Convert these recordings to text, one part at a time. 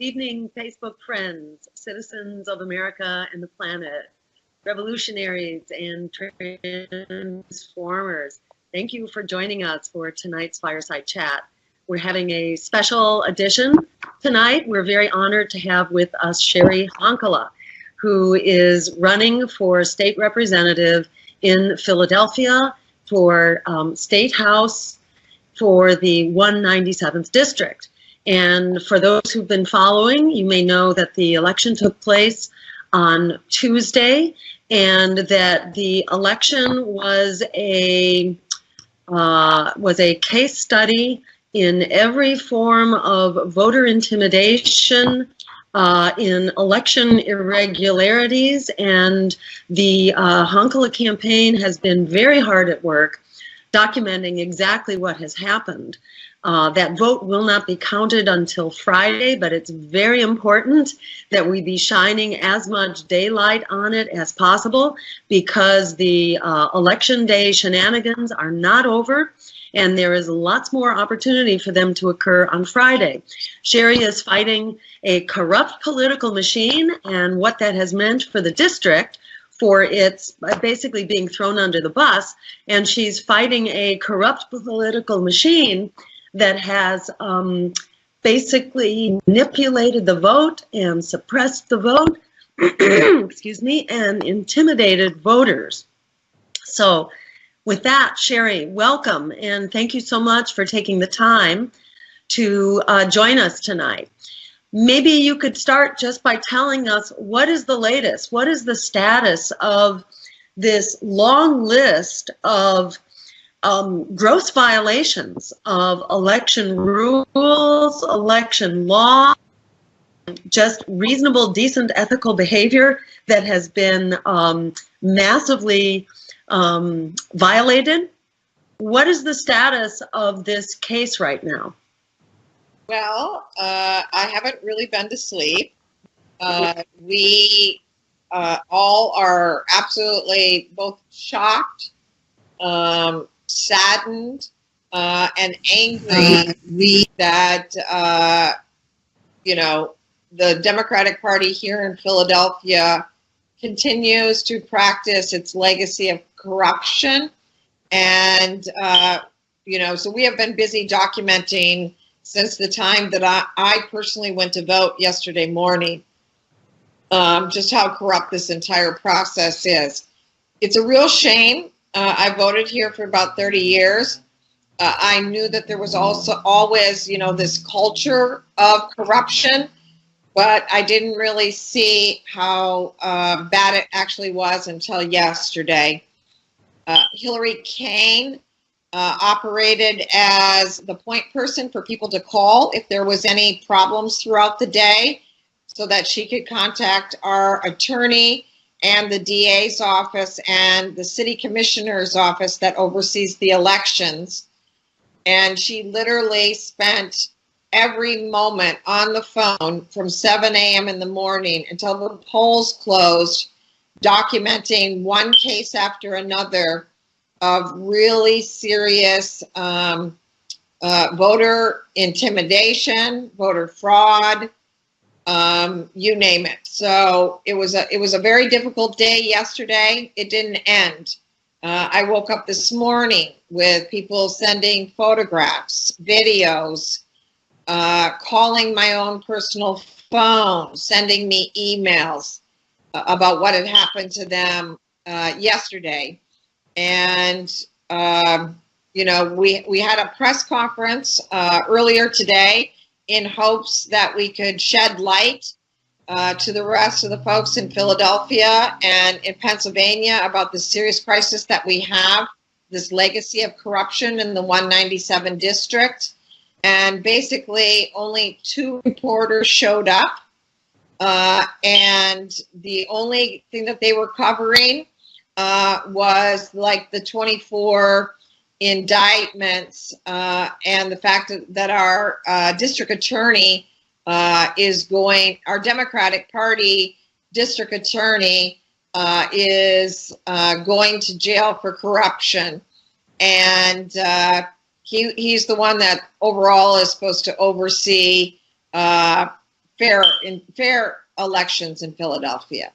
evening, Facebook friends, citizens of America and the planet, revolutionaries and transformers. Thank you for joining us for tonight's Fireside Chat. We're having a special edition tonight. We're very honored to have with us Cheri Honkala, who is running for state representative in Philadelphia for State House for the 197th District. And for those who've been following, you may know that the election took place on Tuesday, and that the election was a case study in every form of voter intimidation, in election irregularities, and the Honkala campaign has been very hard at work documenting exactly what has happened. That vote will not be counted until Friday, but it's very important that we be shining as much daylight on it as possible, because the election day shenanigans are not over, and there is lots more opportunity for them to occur on Friday. Cheri is fighting a corrupt political machine, and what that has meant for the district, for its basically being thrown under the bus, and she's fighting a corrupt political machine that has basically manipulated the vote and suppressed the vote, excuse me, and intimidated voters. So with that, Cheri, welcome, and thank you so much for taking the time to join us tonight. Maybe you could start just by telling us, what is the latest? What is the status of this long list of gross violations of election rules, election law, just reasonable, decent, ethical behavior that has been massively violated? What is the status of this case right now? Well, I haven't really been to sleep. We all are absolutely both shocked, saddened, and angry that, the Democratic Party here in Philadelphia continues to practice its legacy of corruption. And, so we have been busy documenting since the time that I personally went to vote yesterday morning, just how corrupt this entire process is. It's a real shame. I voted here for about 30 years. I knew that there was also always, this culture of corruption, but I didn't really see how bad it actually was until yesterday. Hillary Kane operated as the point person for people to call if there was any problems throughout the day, so that she could contact our attorney and the DA's office and the city commissioner's office that oversees the elections. And she literally spent every moment on the phone from 7 a.m. in the morning until the polls closed, documenting one case after another of really serious voter intimidation, voter fraud, you name it. So it was a very difficult day yesterday. It didn't end. I woke up this morning with people sending photographs, videos, calling my own personal phone, sending me emails about what had happened to them yesterday. And, we had a press conference earlier today in hopes that we could shed light to the rest of the folks in Philadelphia and in Pennsylvania about the serious crisis that we have, this legacy of corruption in the 197 district. And basically only 2 reporters showed up. And the only thing that they were covering was like the 24 indictments and the fact that our district attorney our Democratic Party district attorney is going to jail for corruption. And he's the one that overall is supposed to oversee fair elections in Philadelphia.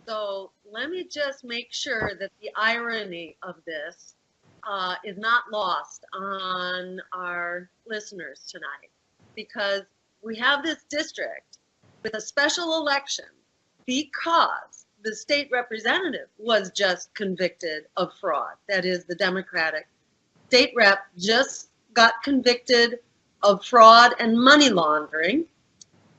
So let me just make sure that the irony of this is not lost on our listeners tonight, because we have this district with a special election because the state representative was just convicted of fraud. That is, the Democratic state rep just got convicted of fraud and money laundering.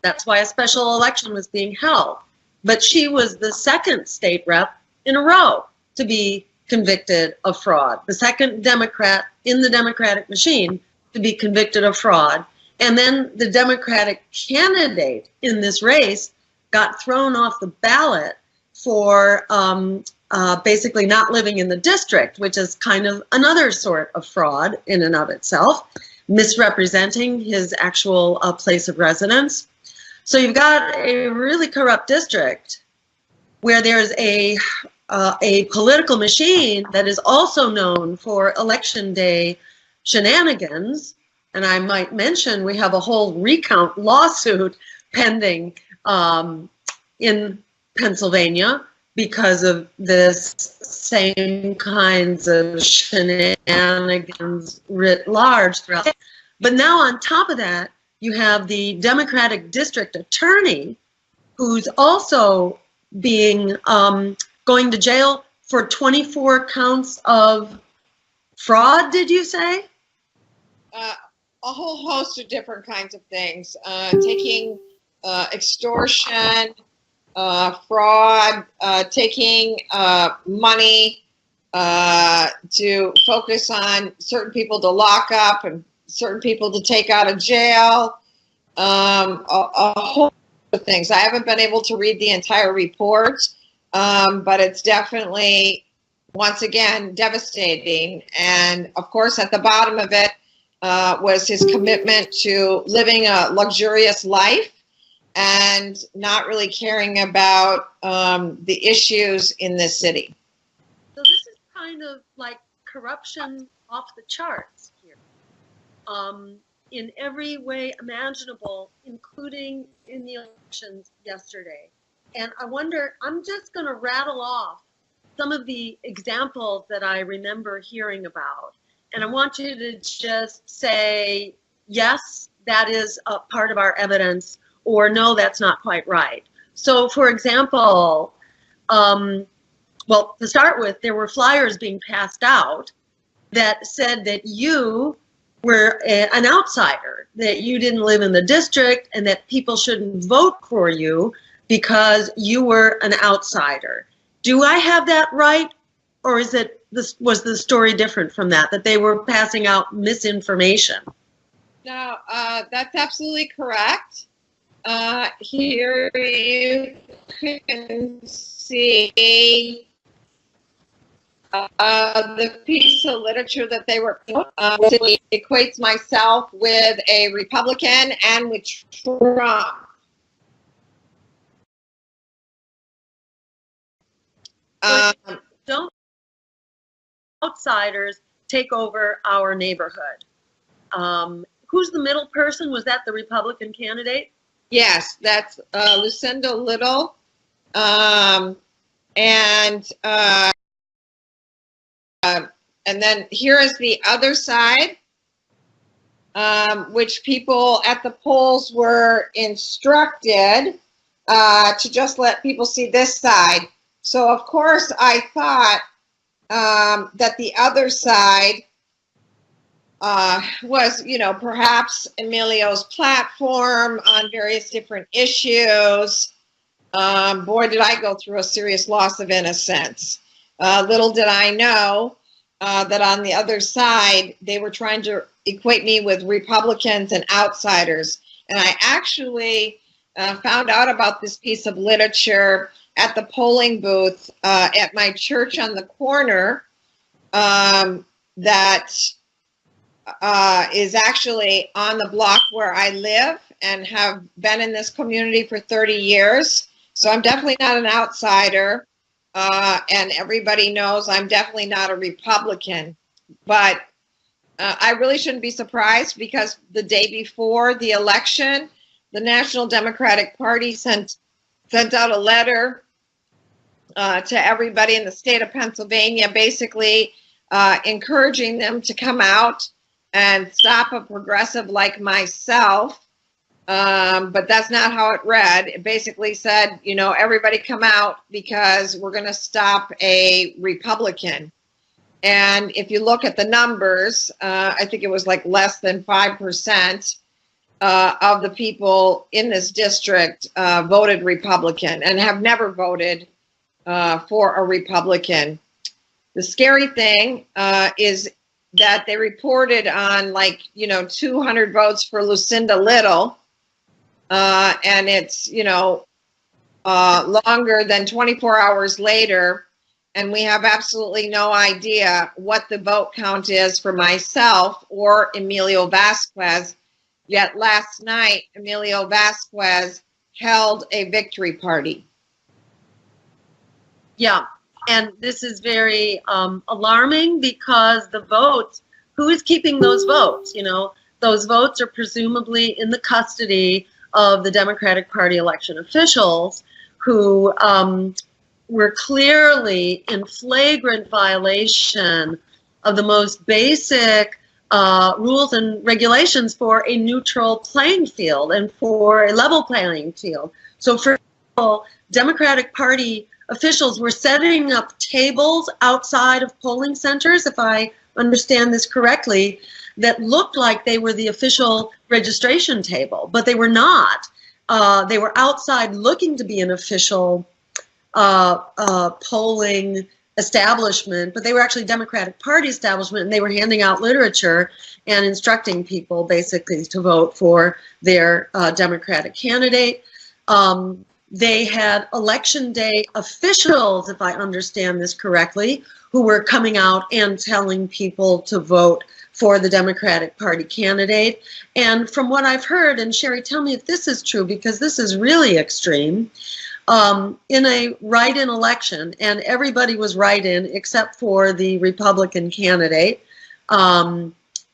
That's why a special election was being held. But she was the second state rep in a row to be convicted of fraud, the second Democrat in the Democratic machine to be convicted of fraud. And then the Democratic candidate in this race got thrown off the ballot for basically not living in the district, which is kind of another sort of fraud in and of itself, misrepresenting his actual place of residence. So you've got a really corrupt district where there's a political machine that is also known for election day shenanigans. And I might mention we have a whole recount lawsuit pending in Pennsylvania because of this same kinds of shenanigans writ large throughout. But now on top of that, you have the Democratic district attorney who's also being going to jail for 24 counts of fraud, did you say? A whole host of different kinds of things, taking extortion, fraud, taking money to focus on certain people to lock up and certain people to take out of jail, a whole lot of things. I haven't been able to read the entire report, but it's definitely, once again, devastating. And of course, at the bottom of it was his commitment to living a luxurious life and not really caring about the issues in this city. So this is kind of like corruption off the charts here, in every way imaginable, including in the elections yesterday. And I wonder, I'm just going to rattle off some of the examples that I remember hearing about. And I want you to just say, yes, that is a part of our evidence, or no, that's not quite right. So, for example, well, to start with, there were flyers being passed out that said that you were an outsider, that you didn't live in the district, and that people shouldn't vote for you because you were an outsider. Do I have that right, or is it was the story different from that, that they were passing out misinformation? No, that's absolutely correct. Here you can see the piece of literature that they were equates myself with a Republican and with Trump. Don't outsiders take over our neighborhood? Who's the middle person? Was that the Republican candidate? Yes, that's Lucinda Little. And then here is the other side, which people at the polls were instructed to just let people see this side. So, of course, I thought that the other side was, you know, perhaps Emilio's platform on various different issues. Boy, did I go through a serious loss of innocence. Little did I know that on the other side, they were trying to equate me with Republicans and outsiders. And I actually found out about this piece of literature at the polling booth at my church on the corner that is actually on the block where I live and have been in this community for 30 years. So I'm definitely not an outsider. And everybody knows I'm definitely not a Republican. But I really shouldn't be surprised, because the day before the election, the National Democratic Party sent out a letter to everybody in the state of Pennsylvania, basically encouraging them to come out and stop a progressive like myself. But that's not how it read. It basically said, you know, everybody come out because we're going to stop a Republican. And if you look at the numbers, I think it was like less than 5% of the people in this district voted Republican and have never voted for a Republican. The scary thing is that they reported on 200 votes for Lucinda Little, and it's, longer than 24 hours later, and we have absolutely no idea what the vote count is for myself or Emilio Vasquez. Yet last night, Emilio Vasquez held a victory party. Yeah, and this is very alarming because the votes, who is keeping those votes? Those votes are presumably in the custody of the Democratic Party election officials who were clearly in flagrant violation of the most basic rules and regulations for a neutral playing field and for a level playing field. So for example, Democratic Party officials were setting up tables outside of polling centers, if I understand this correctly, that looked like they were the official registration table, but they were not. They were outside looking to be an official polling establishment, but they were actually Democratic Party establishment, and they were handing out literature and instructing people basically to vote for their Democratic candidate. They had election day officials, if I understand this correctly, who were coming out and telling people to vote for the Democratic Party candidate. And from what I've heard, and Cheri, tell me if this is true, because this is really extreme, in a write-in election, and everybody was write-in except for the Republican candidate. The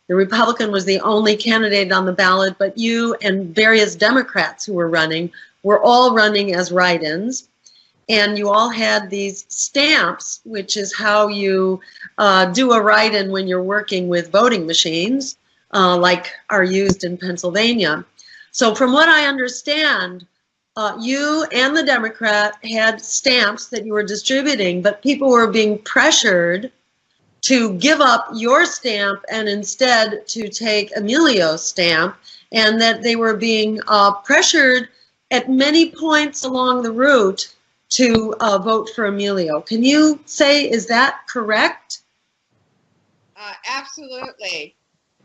Republican was the only candidate on the ballot, but you and various Democrats who were running were all running as write-ins. And you all had these stamps, which is how you do a write-in when you're working with voting machines, like are used in Pennsylvania. So from what I understand, you and the Democrat had stamps that you were distributing, but people were being pressured to give up your stamp and instead to take Emilio's stamp, and that they were being pressured at many points along the route to vote for Emilio. Can you say, is that correct? Absolutely.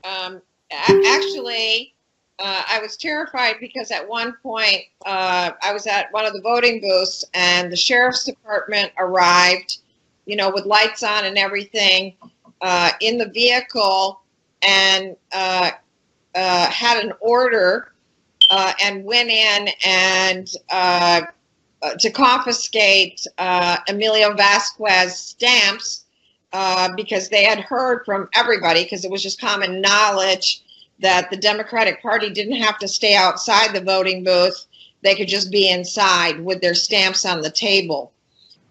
Actually, I was terrified because at one point I was at one of the voting booths and the sheriff's department arrived, with lights on and everything in the vehicle, and had an order and went in and to confiscate Emilio Vasquez stamps because they had heard from everybody, because it was just common knowledge that the Democratic Party didn't have to stay outside the voting booth. They could just be inside with their stamps on the table.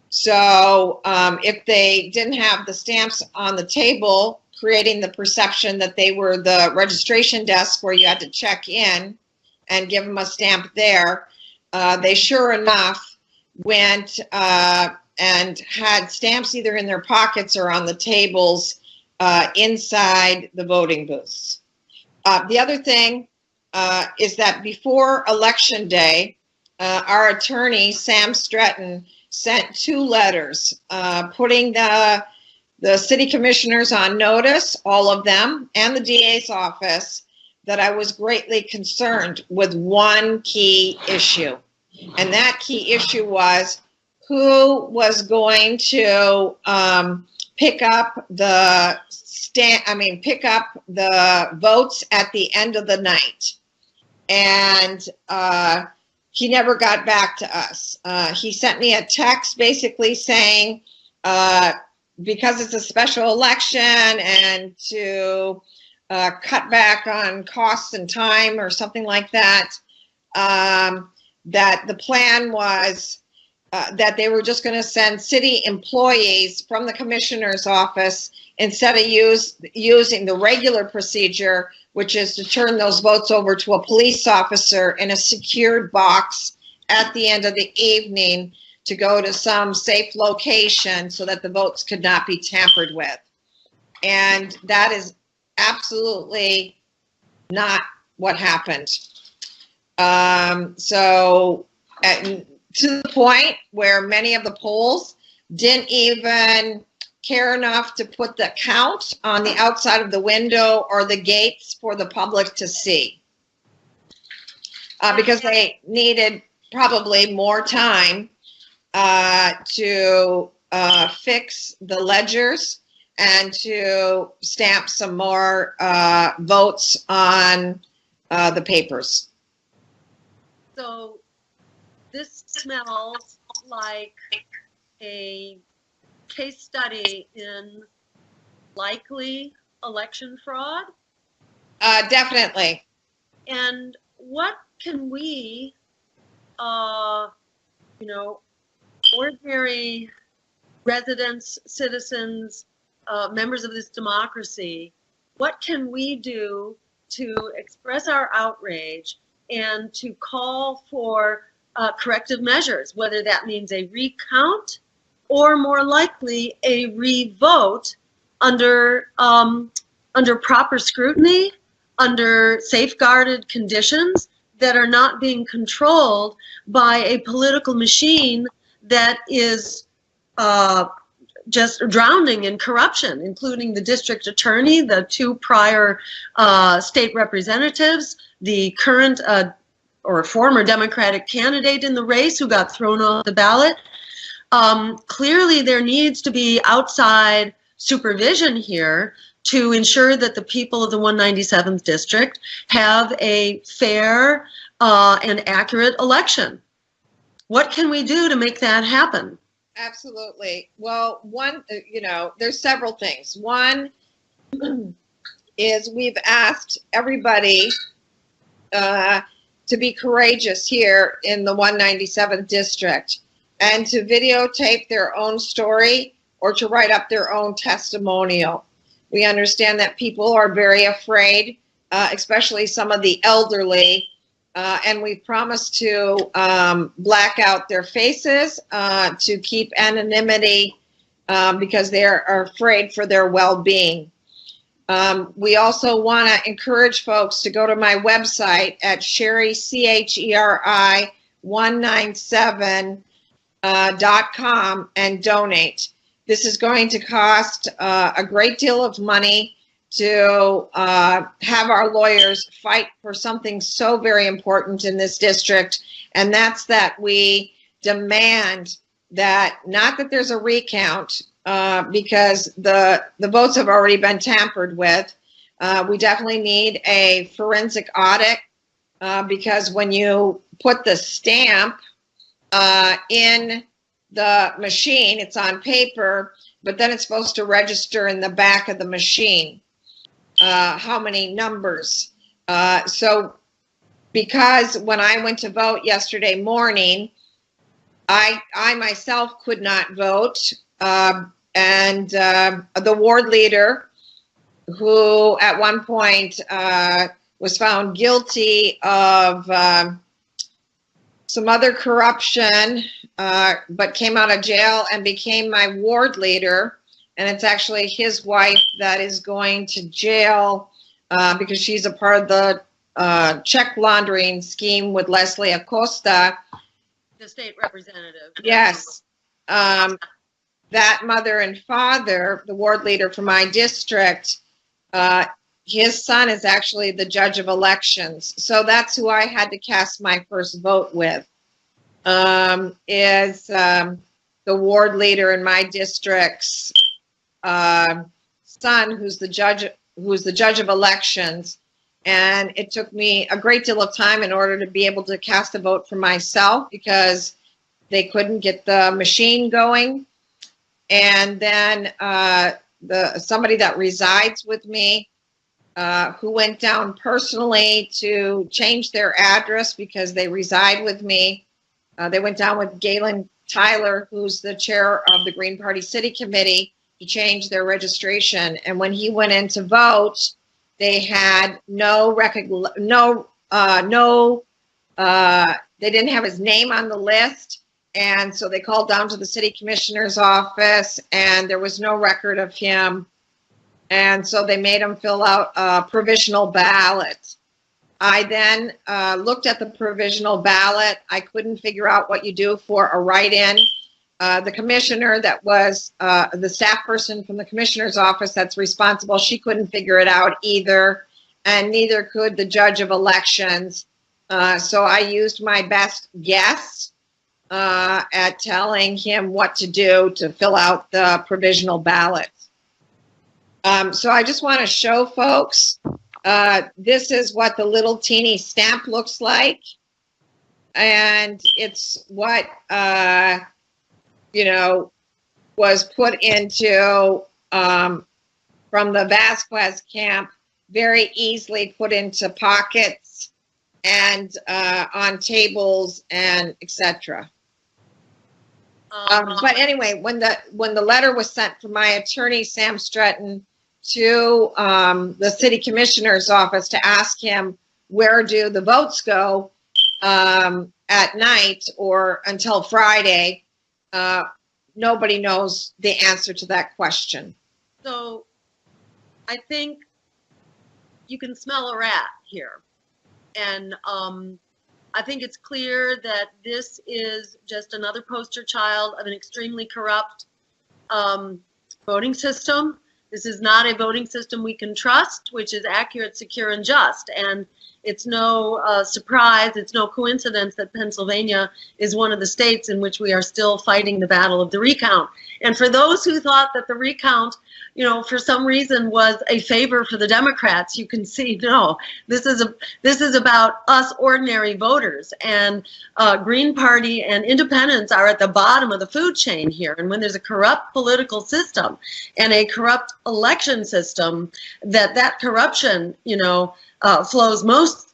So if they didn't have the stamps on the table, creating the perception that they were the registration desk where you had to check in and give them a stamp there, they sure enough went and had stamps either in their pockets or on the tables inside the voting booths. The other thing is that before Election Day, our attorney, Sam Stretton, sent 2 letters putting the city commissioners on notice, all of them, and the DA's office, that I was greatly concerned with one key issue. And that key issue was who was going to pick up the votes at the end of the night. And he never got back to us. He sent me a text basically saying, because it's a special election and to cut back on costs and time or something like that, that the plan was that they were just going to send city employees from the commissioner's office instead of using the regular procedure, which is to turn those votes over to a police officer in a secured box at the end of the evening to go to some safe location so that the votes could not be tampered with. And that is absolutely not what happened. To the point where many of the polls didn't even care enough to put the count on the outside of the window or the gates for the public to see. Because they needed probably more time to fix the ledgers and to stamp some more votes on the papers. So this smells like a case study in likely election fraud. Definitely. And what can we, ordinary residents, citizens, members of this democracy, what can we do to express our outrage and to call for corrective measures, whether that means a recount or more likely a revote under proper scrutiny, under safeguarded conditions that are not being controlled by a political machine that is just drowning in corruption, including the district attorney, the two prior state representatives, the current or former Democratic candidate in the race who got thrown off the ballot. Clearly, there needs to be outside supervision here to ensure that the people of the 197th district have a fair and accurate election. What can we do to make that happen? Absolutely. Well, there's several things. One is we've asked everybody to be courageous here in the 197th district and to videotape their own story or to write up their own testimonial. We understand that people are very afraid, especially some of the elderly, and we promised to black out their faces to keep anonymity because they are afraid for their well-being. We also want to encourage folks to go to my website at Cheri, CHERI197.com and donate. This is going to cost a great deal of money to have our lawyers fight for something so very important in this district, and that's that we demand that, not that there's a recount, because the votes have already been tampered with. We definitely need a forensic audit because when you put the stamp in the machine, it's on paper, but then it's supposed to register in the back of the machine how many numbers. So because when I went to vote yesterday morning, I myself could not vote. And the ward leader, who at one point was found guilty of some other corruption, but came out of jail and became my ward leader. And it's actually his wife that is going to jail because she's a part of the check laundering scheme with Leslie Acosta. The state representative. Yes. That mother and father, the ward leader for my district, his son is actually the judge of elections. So that's who I had to cast my first vote with, is the ward leader in my district's son, who's the judge of elections. And it took me a great deal of time in order to be able to cast a vote for myself because they couldn't get the machine going. And then somebody that resides with me who went down personally to change their address because they reside with me. They went down with Galen Tyler, who's the chair of the Green Party City Committee, to change their registration. And when he went in to vote, they had they didn't have his name on the list. And so they called down to the city commissioner's office, and there was no record of him. And so they made him fill out a provisional ballot. I then looked at the provisional ballot. I couldn't figure out what you do for a write-in. The commissioner that was the staff person from the commissioner's office that's responsible, she couldn't figure it out either, and neither could the judge of elections. So I used my best guess at telling him what to do to fill out the provisional ballot. So I just want to show folks, this is what the little teeny stamp looks like. And it's what, was put into, from the Vasquez camp, very easily put into pockets and on tables and etc. But anyway, when the letter was sent from my attorney, Sam Stretton, to the city commissioner's office to ask him where do the votes go at night or until Friday, nobody knows the answer to that question. So I think you can smell a rat here. And I think it's clear that this is just another poster child of an extremely corrupt voting system. This is not a voting system we can trust, which is accurate, secure, and just. And it's no surprise, it's no coincidence that Pennsylvania is one of the states in which we are still fighting the battle of the recount. And for those who thought that the recount, for some reason was a favor for the Democrats, you can see, no, this is about us ordinary voters. And Green Party and independents are at the bottom of the food chain here. And when there's a corrupt political system and a corrupt election system, that corruption, flows most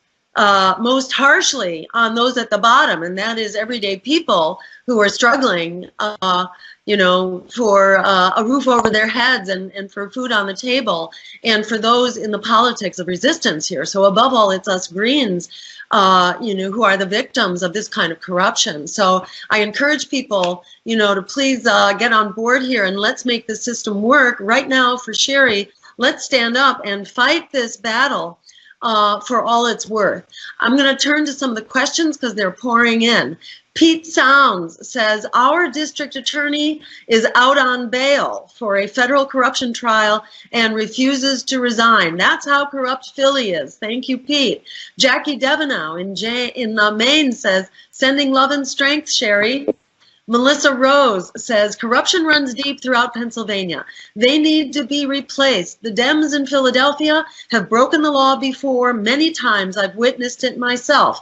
harshly on those at the bottom, and that is everyday people who are struggling, for a roof over their heads and for food on the table, and for those in the politics of resistance here. So above all, it's us Greens, who are the victims of this kind of corruption. So I encourage people, to please get on board here and let's make the system work. Right now for Cheri, let's stand up and fight this battle for all it's worth. I'm going to turn to some of the questions because they're pouring in. Pete Sounds says, our district attorney is out on bail for a federal corruption trial and refuses to resign. That's how corrupt Philly is. Thank you, Pete. Jackie Devenow in Maine says, sending love and strength, Cheri. Melissa Rose says, corruption runs deep throughout Pennsylvania. They need to be replaced. The Dems in Philadelphia have broken the law before many times. I've witnessed it myself.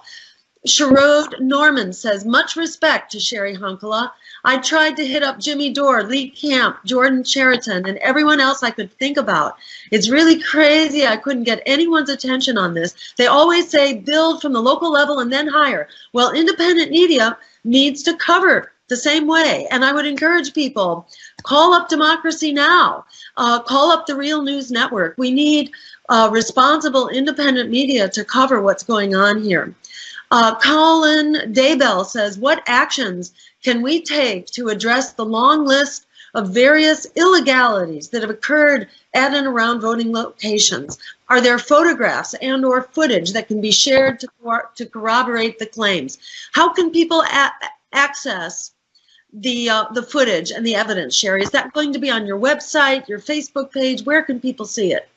Sherrod Norman says, much respect to Cheri Honkala. I tried to hit up Jimmy Dore, Lee Camp, Jordan Cheriton, and everyone else I could think about. It's really crazy. I couldn't get anyone's attention on this. They always say build from the local level and then hire. Well, independent media needs to cover the same way. And I would encourage people, call up Democracy Now! Call up the Real News Network. We need responsible independent media to cover what's going on here. Colin Daybell says, what actions can we take to address the long list of various illegalities that have occurred at and around voting locations? Are there photographs and or footage that can be shared to corroborate the claims? How can people access the footage and the evidence, Cheri? Is that going to be on your website, your Facebook page? Where can people see it?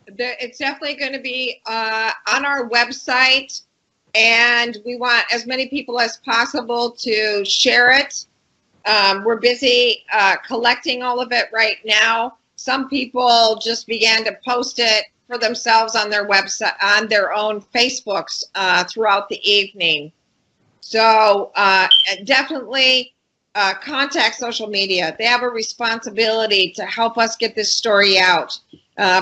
It's definitely going to be on our website, and we want as many people as possible to share it. We're busy collecting all of it right now. Some people just began to post it for themselves on their website, on their own Facebooks throughout the evening. So definitely contact social media. They have a responsibility to help us get this story out.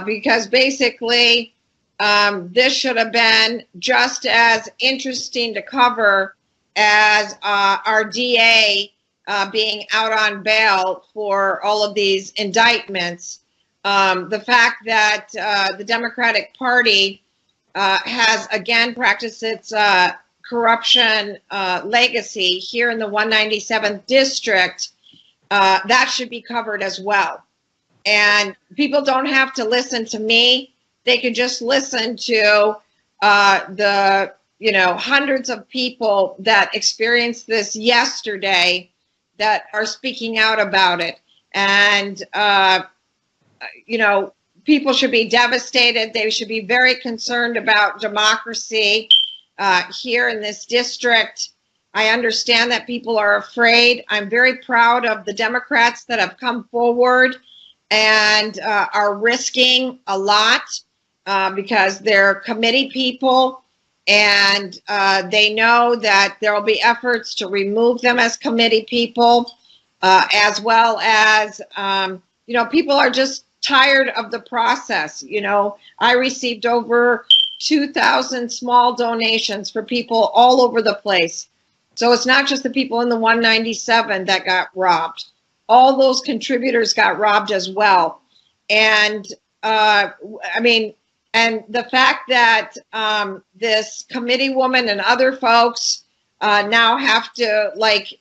because basically this should have been just as interesting to cover as our DA being out on bail for all of these indictments. The fact that the Democratic Party has again practiced its corruption legacy here in the 197th district, that should be covered as well. And people don't have to listen to me. They could just listen to the hundreds of people that experienced this yesterday that are speaking out about it. And people should be devastated. They should be very concerned about democracy here in this district. I understand that people are afraid. I'm very proud of the Democrats that have come forward and are risking a lot because they're committee people, and they know that there will be efforts to remove them as committee people, as well as, people are just tired of the process. I received over 2,000 small donations for people all over the place. So it's not just the people in the 197 that got robbed. All those contributors got robbed as well. And and the fact that this committee woman and other folks now have to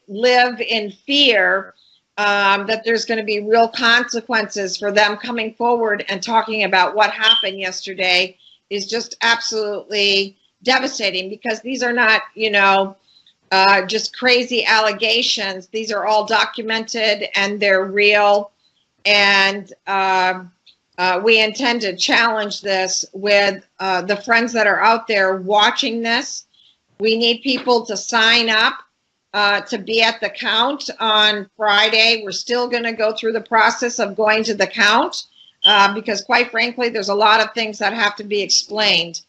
live in fear that there's going to be real consequences for them coming forward and talking about what happened yesterday is just absolutely devastating, because these are not, just crazy allegations. These are all documented and they're real. And we intend to challenge this with the friends that are out there watching this. We need people to sign up to be at the count on Friday. We're still going to go through the process of going to the count because, quite frankly, there's a lot of things that have to be explained.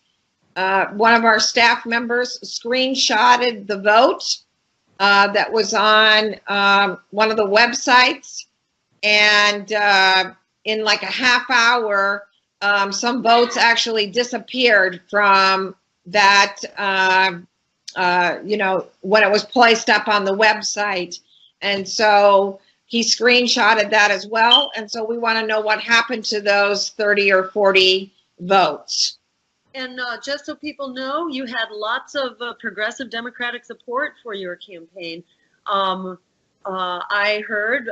One of our staff members screenshotted the vote that was on one of the websites, and in like a half hour, some votes actually disappeared from that, when it was placed up on the website. And so he screenshotted that as well. And so we want to know what happened to those 30 or 40 votes. And just so people know, you had lots of progressive Democratic support for your campaign. I heard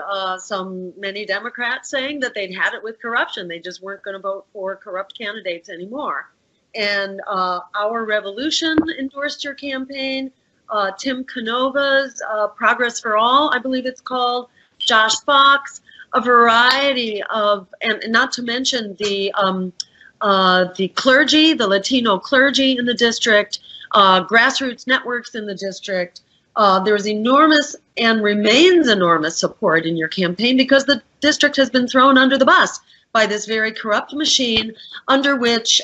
many Democrats saying that they'd had it with corruption. They just weren't going to vote for corrupt candidates anymore. And Our Revolution endorsed your campaign. Tim Canova's Progress for All, I believe it's called. Josh Fox, a variety of, and not to mention the clergy, the Latino clergy in the district, grassroots networks in the district. There was enormous and remains enormous support in your campaign because the district has been thrown under the bus by this very corrupt machine under which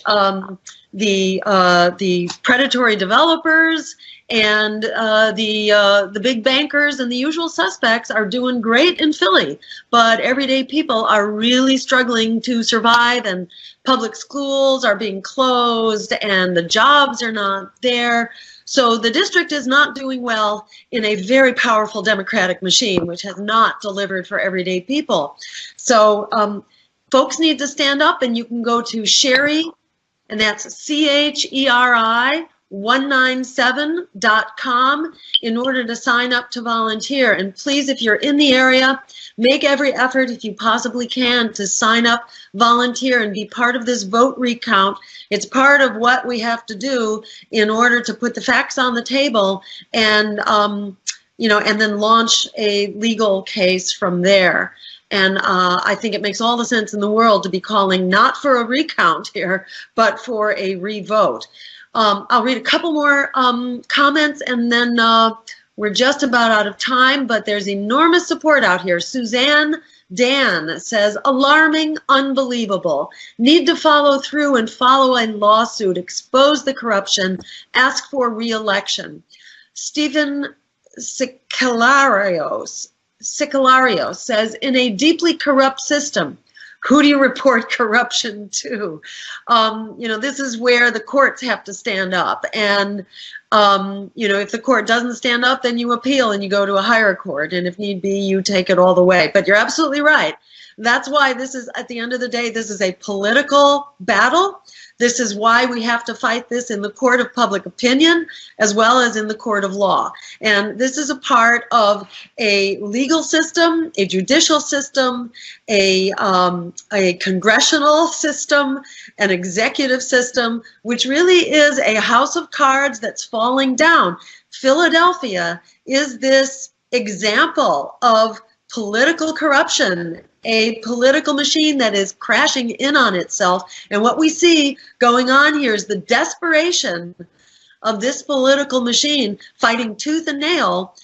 the predatory developers and the big bankers and the usual suspects are doing great in Philly, but everyday people are really struggling to survive, and public schools are being closed and the jobs are not there. So the district is not doing well in a very powerful Democratic machine, which has not delivered for everyday people. So folks need to stand up, and you can go to Cheri, and that's CHERI 197.com in order to sign up to volunteer. And please, if you're in the area, make every effort if you possibly can to sign up, volunteer, and be part of this vote recount. It's part of what we have to do in order to put the facts on the table and and then launch a legal case from there. And I think it makes all the sense in the world to be calling not for a recount here, but for a revote. I'll read a couple more comments, and then we're just about out of time, but there's enormous support out here. Suzanne Dan says, alarming, unbelievable. Need to follow through and follow a lawsuit, expose the corruption, ask for re-election. Stephen Sicalario says, in a deeply corrupt system, who do you report corruption to? This is where the courts have to stand up. And, if the court doesn't stand up, then you appeal and you go to a higher court. And if need be, you take it all the way. But you're absolutely right. That's why this is, at the end of the day, this is a political battle. This is why we have to fight this in the court of public opinion as well as in the court of law. And this is a part of a legal system, a judicial system, a congressional system, an executive system, which really is a house of cards that's falling down. Philadelphia is this example of political corruption, a political machine that is crashing in on itself. And what we see going on here is the desperation of this political machine fighting tooth and nail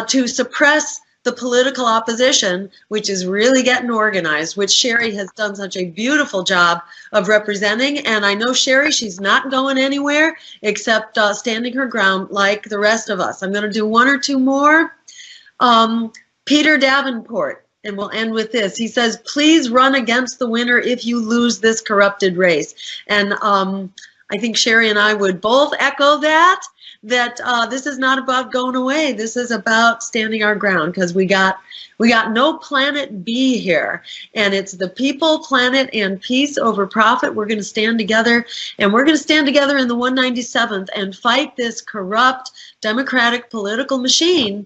to suppress the political opposition, which is really getting organized, which Cheri has done such a beautiful job of representing. And I know Cheri, she's not going anywhere except standing her ground like the rest of us. I'm going to do one or two more. Peter Davenport, and we'll end with this. He says, please run against the winner if you lose this corrupted race. And I think Cheri and I would both echo that this is not about going away. This is about standing our ground, because we got no planet B here. And it's the people, planet, and peace over profit. We're going to stand together, and we're going to stand together in the 197th and fight this corrupt democratic political machine,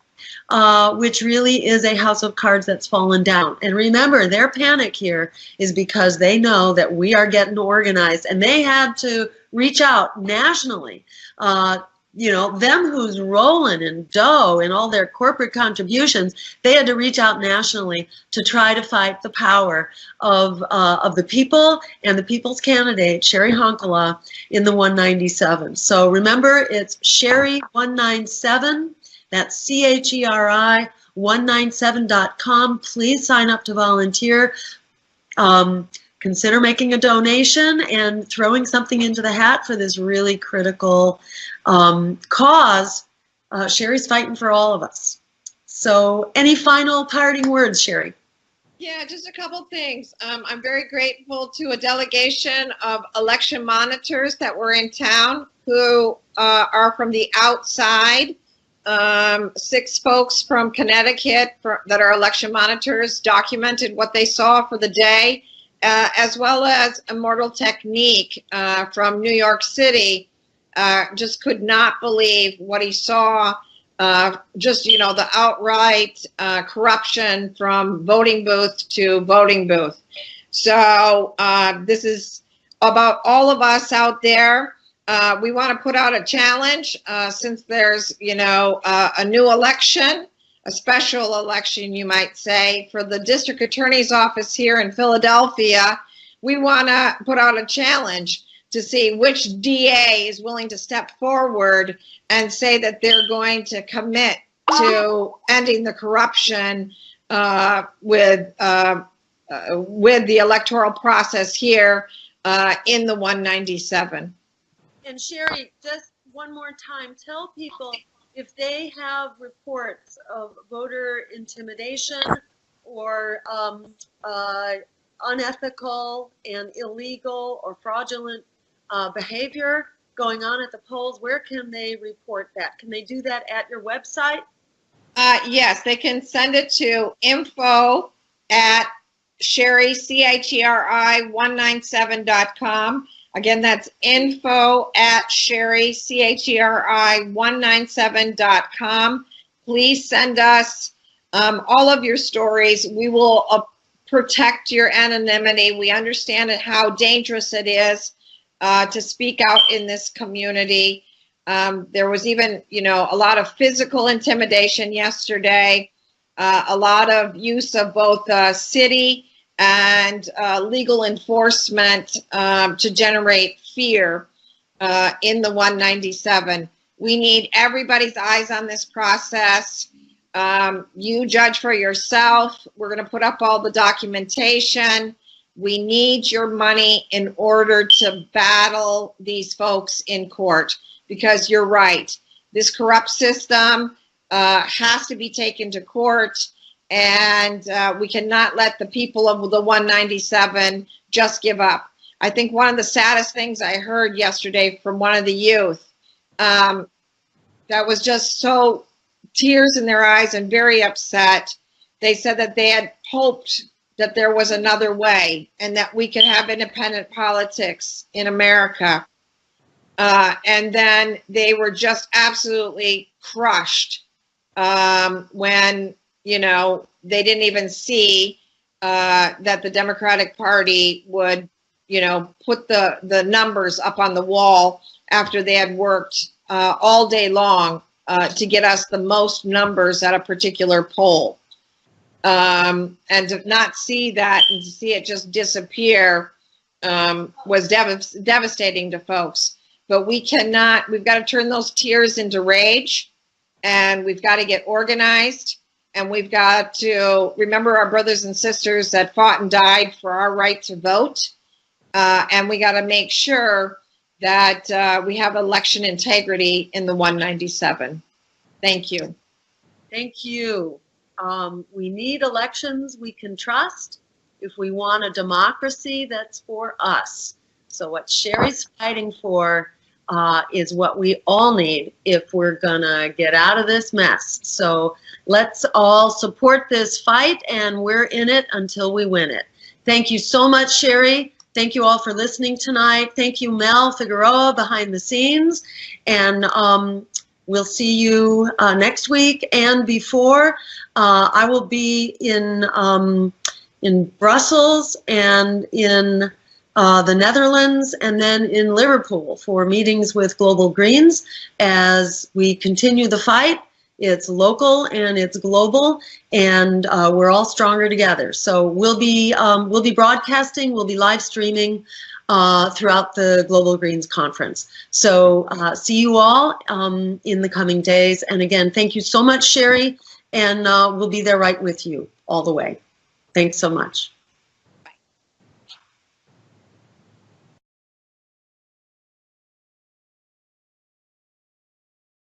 which really is a house of cards that's fallen down. And remember, their panic here is because they know that we are getting organized, and they had to reach out nationally. Them who's rolling in dough and all their corporate contributions, they had to reach out nationally to try to fight the power of the people and the people's candidate, Cheri Honkala, in the 197. So remember, it's Cheri 197. That's CHERI 197.com. Please sign up to volunteer. Consider making a donation and throwing something into the hat for this really critical cause. Cheri's fighting for all of us. So any final parting words, Cheri? Yeah, just a couple things. I'm very grateful to a delegation of election monitors that were in town who are from the outside. 6 folks from Connecticut that are election monitors documented what they saw for the day, as well as Immortal Technique from New York City. Just could not believe what he saw. The outright corruption from voting booth to voting booth. So this is about all of us out there. We want to put out a challenge since there's, a new election, a special election, you might say, for the district attorney's office here in Philadelphia. We want to put out a challenge to see which DA is willing to step forward and say that they're going to commit to ending the corruption with the electoral process here in the 197. And Cheri, just one more time, tell people if they have reports of voter intimidation or unethical and illegal or fraudulent behavior going on at the polls, where can they report that? Can they do that at your website? Yes, they can send it to info@Cheri, CHERI 197.com. Again, that's info@Cheri, CHERI 197.com. Please send us all of your stories. We will protect your anonymity. We understand how dangerous it is to speak out in this community. There was even, a lot of physical intimidation yesterday, a lot of use of both city and legal enforcement to generate fear in the 197. We need everybody's eyes on this process. You judge for yourself. We're going to put up all the documentation. We need your money in order to battle these folks in court, because you're right. This corrupt system has to be taken to court. and we cannot let the people of the 197 just give up. I think one of the saddest things I heard yesterday from one of the youth, that was just so tears in their eyes and very upset. They said that they had hoped that there was another way and that we could have independent politics in America. And then they were just absolutely crushed when, you know, they didn't even see that the Democratic Party would, you know, put the numbers up on the wall after they had worked all day long to get us the most numbers at a particular poll. And to not see that and to see it just disappear was devastating to folks. But we cannot, we've got to turn those tears into rage, and we've got to get organized, and we've got to remember our brothers and sisters that fought and died for our right to vote. And we got to make sure that we have election integrity in the 197. Thank you. Thank you. We need elections we can trust if we want a democracy that's for us. So what Cheri's fighting for is what we all need if we're gonna get out of this mess. So let's all support this fight, and we're in it until we win it. Thank you so much, Cheri. Thank you all for listening tonight. Thank you, Mel Figueroa, behind the scenes. And we'll see you next week and before. I will be in Brussels and in the Netherlands and then in Liverpool for meetings with Global Greens as we continue the fight. It's local and it's global, and we're all stronger together. So we'll be broadcasting, we'll be live streaming throughout the Global Greens Conference. So see you all in the coming days. And again, thank you so much, Cheri, and we'll be there right with you all the way. Thanks so much.